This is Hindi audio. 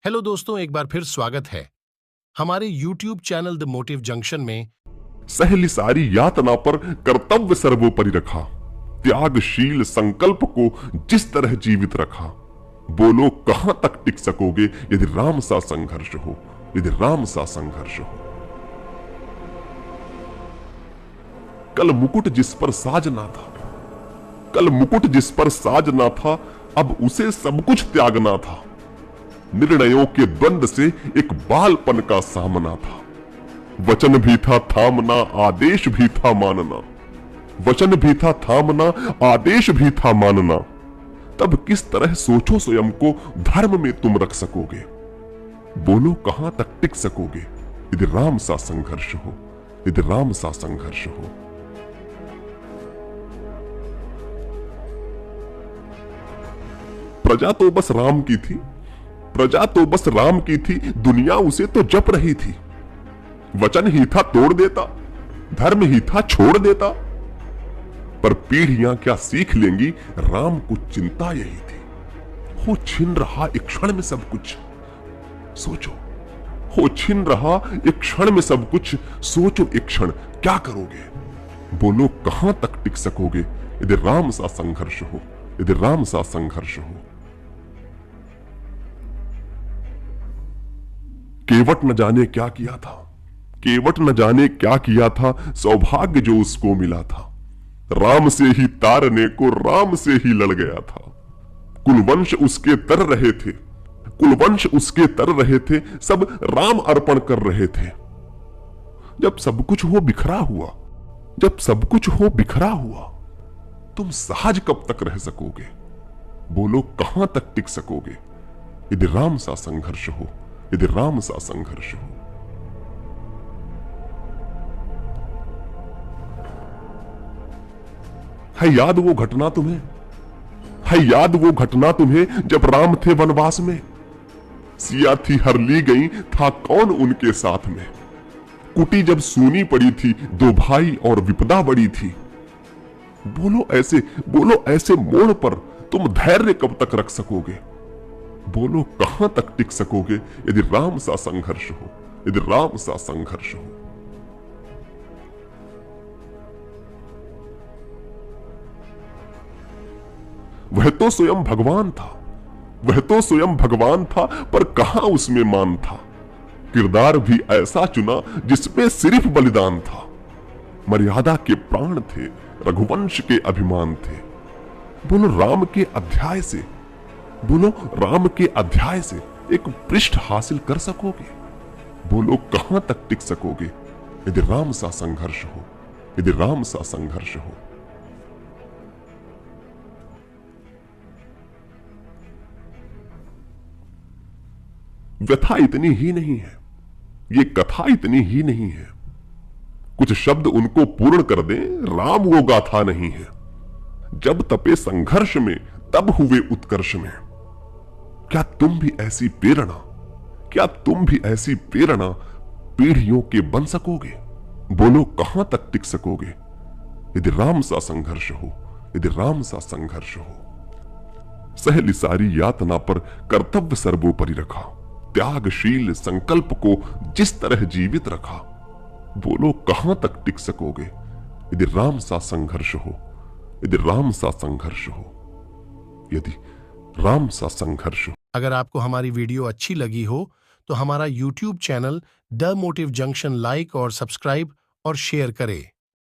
हेलो दोस्तों, एक बार फिर स्वागत है हमारे YouTube channel the motive junction में। सहली सारी यातना पर कर्तव्य सर्वोपरि रखा, त्यागशील संकल्प को जिस तरह जीवित रखा। बोलो कहां तक टिक सकोगे यदि राम सा संघर्ष हो, यदि राम सा संघर्ष हो। कल मुकुट जिस पर साज ना था, कल मुकुट जिस पर साज ना था, अब उसे सब कुछ त्यागना था। निर्णयों के द्वंद से एक बालपन का सामना था। वचन भी था थामना, आदेश भी था मानना। वचन भी था थामना, आदेश भी था मानना। तब किस तरह सोचो स्वयं को धर्म में तुम रख सकोगे। बोलो कहां तक टिक सकोगे यदि राम सा संघर्ष हो, यदि राम सा संघर्ष हो। प्रजा तो बस राम की थी, प्रजा तो बस राम की थी, दुनिया उसे तो जप रही थी। वचन ही था तोड़ देता, धर्म ही था छोड़ देता। पर पीढ़ियां क्या सीख लेंगी, राम को चिंता यही थी। हो छिन रहा एक क्षण में सब कुछ, सोचो। हो छिन रहा एक क्षण में सब कुछ, सोचो एक क्षण क्या करोगे। बोलो कहां तक टिक सकोगे यदि राम सा संघर्ष हो, यदि राम सा संघर्ष हो। केवट न जाने क्या किया था, केवट न जाने क्या किया था, सौभाग्य जो उसको मिला था। राम से ही तारने को राम से ही लड़ गया था। कुलवंश उसके तर रहे थे, कुलवंश उसके तर रहे थे, सब राम अर्पण कर रहे थे। जब सब कुछ हो बिखरा हुआ, जब सब कुछ हो बिखरा हुआ, तुम सहज कब तक रह सकोगे। बोलो कहां तक टिक सकोगे यदि राम सा संघर्ष हो, यदि राम सा संघर्ष हो। है याद वो घटना तुम्हें, है याद वो घटना तुम्हें जब राम थे वनवास में। सिया थी हर ली गई, था कौन उनके साथ में। कुटी जब सूनी पड़ी थी, दो भाई और विपदा बड़ी थी। बोलो ऐसे मोड़ पर तुम धैर्य कब तक रख सकोगे। बोलो कहां तक टिक सकोगे यदि राम सा संघर्ष हो, यदि राम सा संघर्ष हो। वह तो स्वयं भगवान था, वह तो स्वयं भगवान था, पर कहां उसमें मान था। किरदार भी ऐसा चुना जिसमें सिर्फ बलिदान था। मर्यादा के प्राण थे, रघुवंश के अभिमान थे। बोलो राम के अध्याय से, बोलो राम के अध्याय से एक पृष्ठ हासिल कर सकोगे। बोलो कहां तक टिक सकोगे यदि राम सा संघर्ष हो, यदि राम सा संघर्ष हो। व्यथा इतनी ही नहीं है, ये कथा इतनी ही नहीं है। कुछ शब्द उनको पूर्ण कर दें, राम वो गाथा नहीं है। जब तपे संघर्ष में तब हुए उत्कर्ष में। क्या तुम भी ऐसी प्रेरणा, क्या तुम भी ऐसी प्रेरणा पीढ़ियों के बन सकोगे। बोलो कहां तक टिक सकोगे यदि राम सा संघर्ष हो, यदि राम सा संघर्ष हो। सहली सारी यातना पर कर्तव्य सर्वोपरि रखा, त्यागशील संकल्प को जिस तरह जीवित रखा। बोलो कहां तक टिक सकोगे यदि राम सा संघर्ष हो, यदि राम सा संघर्ष हो, यदि राम सा संघर्ष हो। अगर आपको हमारी वीडियो अच्छी लगी हो तो हमारा YouTube channel the motive junction like और सब्सक्राइब और शेयर करें।